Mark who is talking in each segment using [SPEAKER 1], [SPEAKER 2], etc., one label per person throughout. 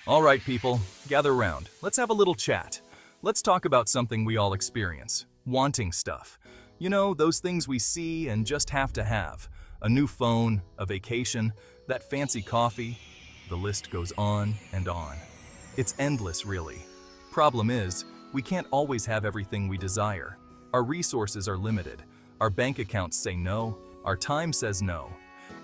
[SPEAKER 1] All right, people, gather round. Let's have a little chat. Let's talk about something we all experience, wanting stuff. You know, those things we see and just have to have. A new phone, a vacation, that fancy coffee. The list goes on and on. It's endless, really. Problem is, we can't always have everything we desire. Our resources are limited. Our bank accounts say no. Our time says no.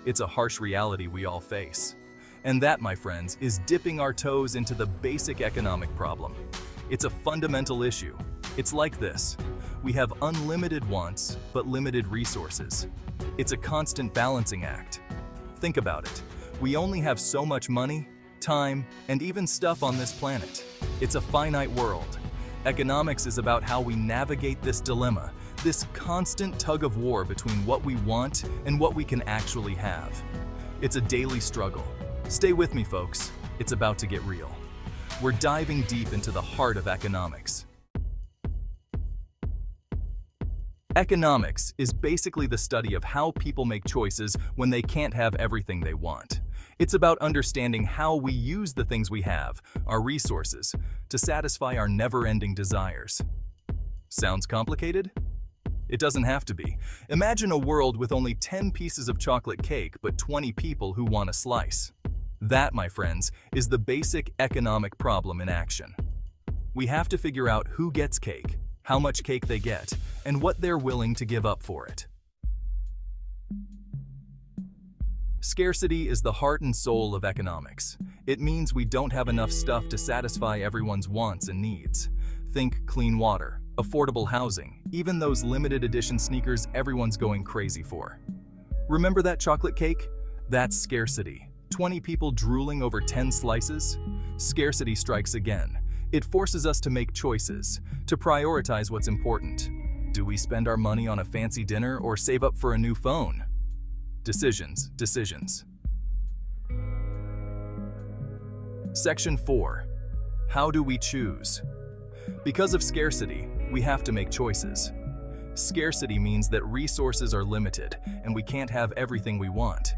[SPEAKER 1] It's a harsh reality we all face. And that, my friends, is dipping our toes into the basic economic problem. It's a fundamental issue. It's like this. We have unlimited wants, but limited resources. It's a constant balancing act. Think about it. We only have so much money, time, and even stuff on this planet. It's a finite world. Economics is about how we navigate this dilemma, this constant tug of war between what we want and what we can actually have. It's a daily struggle. Stay with me, folks. It's about to get real. We're diving deep into the heart of economics. Economics is basically the study of how people make choices when they can't have everything they want. It's about understanding how we use the things we have, our resources, to satisfy our never-ending desires. Sounds complicated? It doesn't have to be. Imagine a world with only 10 pieces of chocolate cake but 20 people who want a slice. That, my friends, is the basic economic problem in action. We have to figure out who gets cake, how much cake they get, and what they're willing to give up for it. Scarcity is the heart and soul of economics. It means we don't have enough stuff to satisfy everyone's wants and needs. Think clean water, affordable housing, even those limited edition sneakers everyone's going crazy for. Remember that chocolate cake? That's scarcity. 20 people drooling over 10 slices? Scarcity strikes again. It forces us to make choices, to prioritize what's important. Do we spend our money on a fancy dinner or save up for a new phone? Decisions, decisions. Section 4. How do we choose? Because of scarcity, we have to make choices. Scarcity means that resources are limited, and we can't have everything we want.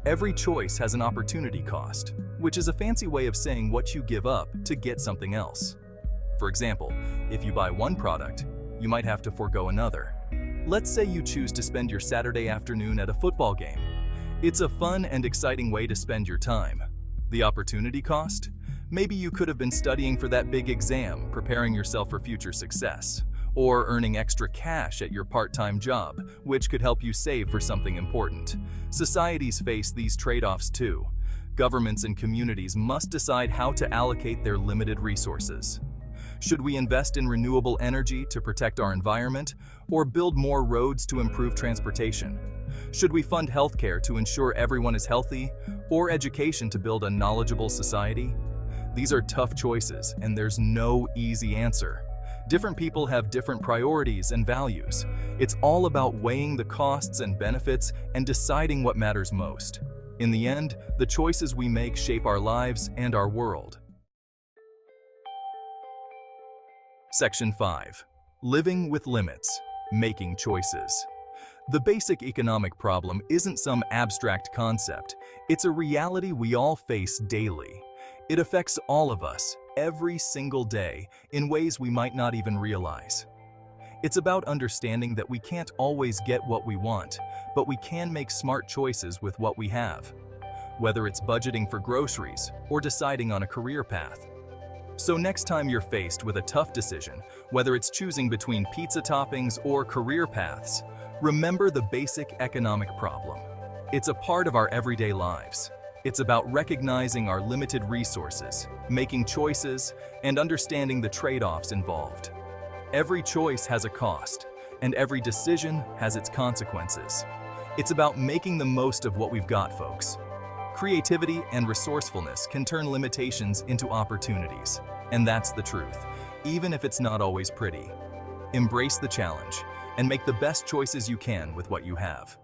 [SPEAKER 1] Every choice has an opportunity cost, which is a fancy way of saying what you give up to get something else. For example, if you buy one product, you might have to forego another. Let's say you choose to spend your Saturday afternoon at a football game. It's a fun and exciting way to spend your time. The opportunity cost? Maybe you could have been studying for that big exam, preparing yourself for future success, or earning extra cash at your part-time job, which could help you save for something important. Societies face these trade-offs too. Governments and communities must decide how to allocate their limited resources. Should we invest in renewable energy to protect our environment, or build more roads to improve transportation? Should we fund healthcare to ensure everyone is healthy, or education to build a knowledgeable society? These are tough choices, and there's no easy answer. Different people have different priorities and values. It's all about weighing the costs and benefits and deciding what matters most. In the end, the choices we make shape our lives and our world. Section 5. Living with limits. Making choices. The basic economic problem isn't some abstract concept. It's a reality we all face daily. It affects all of us, every single day, in ways we might not even realize. It's about understanding that we can't always get what we want, but we can make smart choices with what we have, whether it's budgeting for groceries or deciding on a career path. So next time you're faced with a tough decision, whether it's choosing between pizza toppings or career paths, remember the basic economic problem. It's a part of our everyday lives. It's about recognizing our limited resources, making choices, and understanding the trade-offs involved. Every choice has a cost, and every decision has its consequences. It's about making the most of what we've got, folks. Creativity and resourcefulness can turn limitations into opportunities, and that's the truth, even if it's not always pretty. Embrace the challenge, and make the best choices you can with what you have.